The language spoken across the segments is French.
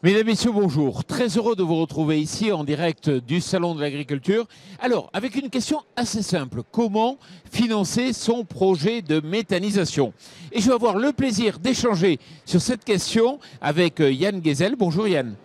Mesdames, Messieurs, bonjour. Très heureux de vous retrouver ici en direct du Salon de l'Agriculture. Alors, avec une question assez simple. Comment financer son projet de méthanisation? Et je vais avoir le plaisir d'échanger sur cette question avec Yann Gezel. Bonjour Yann.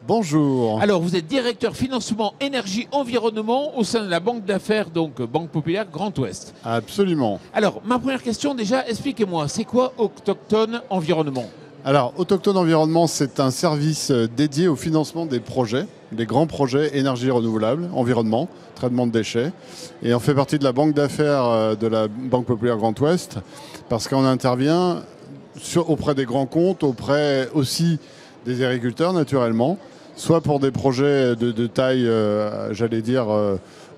Bonjour. Alors, vous êtes directeur financement énergie environnement au sein de la banque d'affaires, donc Banque Populaire Grand Ouest. Absolument. Alors, ma première question déjà, expliquez-moi, c'est quoi Autochtone Environnement? Alors, Autochtone Environnement, c'est un service dédié au financement des projets, des grands projets énergie renouvelable, environnement, traitement de déchets. Et on fait partie de la banque d'affaires de la Banque Populaire Grand Ouest parce qu'on intervient auprès des grands comptes, auprès aussi des agriculteurs naturellement, soit pour des projets de taille, j'allais dire,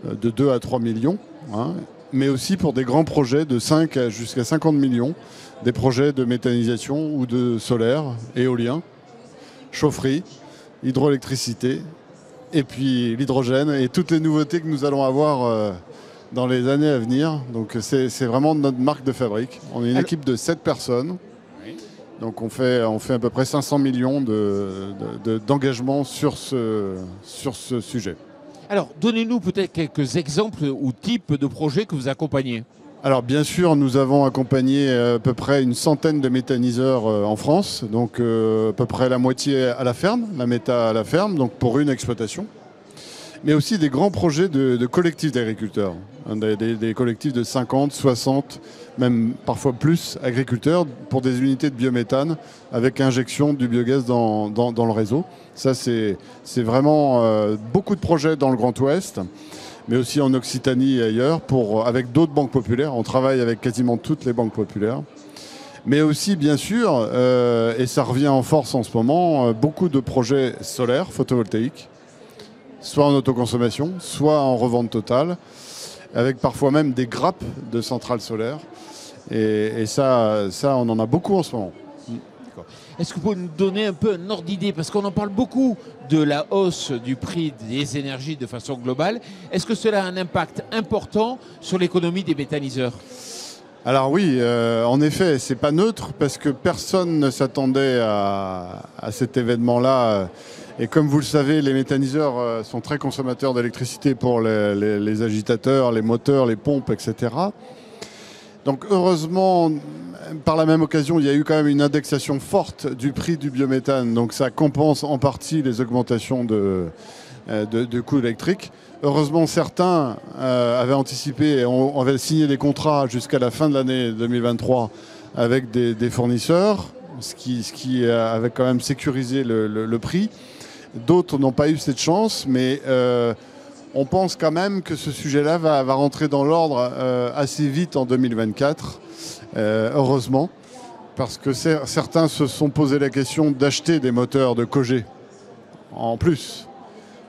de 2 à 3 millions, hein, mais aussi pour des grands projets de 5 jusqu'à 50 millions, des projets de méthanisation ou de solaire, éolien, chaufferie, hydroélectricité, et puis l'hydrogène et toutes les nouveautés que nous allons avoir dans les années à venir. Donc c'est vraiment notre marque de fabrique. On est une équipe de 7 personnes. Donc on fait à peu près 500 millions d'engagement sur ce sujet. Alors, donnez-nous peut-être quelques exemples ou types de projets que vous accompagnez. Alors bien sûr, nous avons accompagné à peu près une centaine de méthaniseurs en France, donc à peu près la moitié à la ferme, la méta à la ferme, donc pour une exploitation. Mais aussi des grands projets de collectifs d'agriculteurs, des collectifs de 50, 60, même parfois plus agriculteurs pour des unités de biométhane avec injection du biogaz dans le réseau. Ça, c'est vraiment beaucoup de projets dans le Grand Ouest, mais aussi en Occitanie et ailleurs, avec d'autres banques populaires. On travaille avec quasiment toutes les banques populaires. Mais aussi, bien sûr, et ça revient en force en ce moment, beaucoup de projets solaires, photovoltaïques, soit en autoconsommation, soit en revente totale, avec parfois même des grappes de centrales solaires. Et ça, on en a beaucoup en ce moment. Est-ce que vous pouvez nous donner un peu un ordre d'idée? Parce qu'on en parle beaucoup de la hausse du prix des énergies de façon globale. Est-ce que cela a un impact important sur l'économie des méthaniseurs? Alors oui, en effet, c'est pas neutre parce que personne ne s'attendait à cet événement-là. Et comme vous le savez, les méthaniseurs sont très consommateurs d'électricité pour les agitateurs, les moteurs, les pompes, etc. Donc heureusement, par la même occasion, il y a eu quand même une indexation forte du prix du biométhane. Donc ça compense en partie les augmentations de coûts électriques. Heureusement, certains avaient anticipé et avaient signé des contrats jusqu'à la fin de l'année 2023 avec des fournisseurs, ce qui avait quand même sécurisé le prix. D'autres n'ont pas eu cette chance, mais on pense quand même que ce sujet-là va rentrer dans l'ordre assez vite en 2024, heureusement, parce que certains se sont posé la question d'acheter des moteurs de coget en plus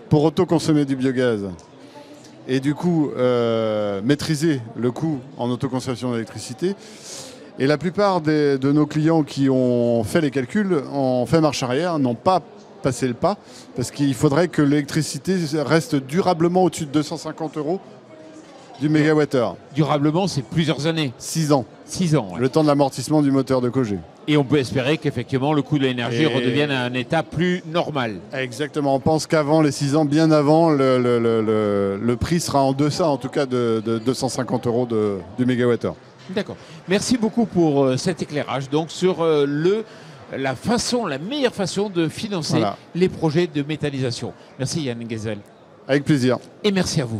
pour autoconsommer du biogaz et du coup maîtriser le coût en autoconsommation d'électricité. Et la plupart de nos clients qui ont fait les calculs, ont fait marche arrière, n'ont pas passer le pas, parce qu'il faudrait que l'électricité reste durablement au-dessus de 250 € du mégawattheure. Durablement, c'est plusieurs années. 6 ans. 6 ans. Ouais. Le temps de l'amortissement du moteur de coget. Et on peut espérer qu'effectivement le coût de l'énergie redevienne à un état plus normal. Exactement. On pense qu'avant les 6 ans, bien avant, le prix sera en deçà, en tout cas, de 250 € du mégawattheure. D'accord. Merci beaucoup pour cet éclairage donc sur la meilleure façon de financer les projets de méthanisation. Merci Yann Gezel. Avec plaisir. Et merci à vous.